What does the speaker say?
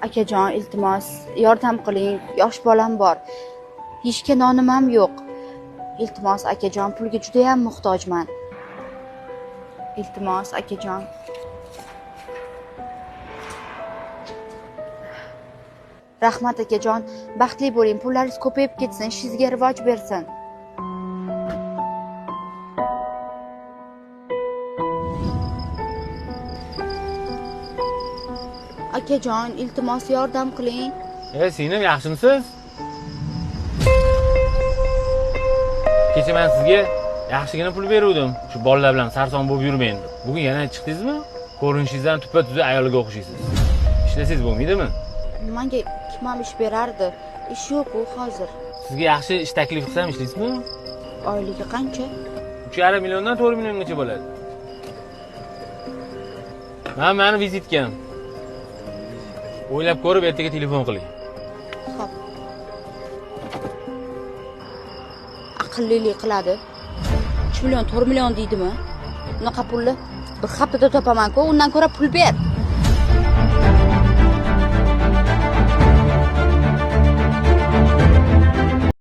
Akajon, iltimos, yordam qiling. Yosh bolam bor. Yeyishga nonim ham yo'q. Iltimos, akajon, pulga juda ham muhtojman. Iltimos, akajon. Rahmat akajon, baxtli bo'ling, pullaringiz ko'payib ketsin, ishingizga rivoj bersin. Akajon, iltimos yordam qiling. Singlim, yaxshimisiz? Kecha men sizga yaxshigina pul beruvdim. Shu bolalar bilan sarson bo'lib yurmang deb. Bugun yana chiqdingizmi? Ko'rinishingizdan tuppa-tuzuk ayolga o'xshaysiz. Ishlasangiz bo'lmaydimi? Menga kim ham ish berardi? Ish yo'q-ku hozir. Sizga yaxshi ish taklif qilsam ishlaysizmi? Oyligi qancha? 3,5 milliondan 4 milliongacha bo'ladi. Mani vizitkam. O'ylab ko'rib ertaga telefon qiling. Xo'p. Aqllilik qiladi. 3 million, 4 million deydimi? Unaqa pulni bir haftada topaman-ku, undan ko'ra pul ber.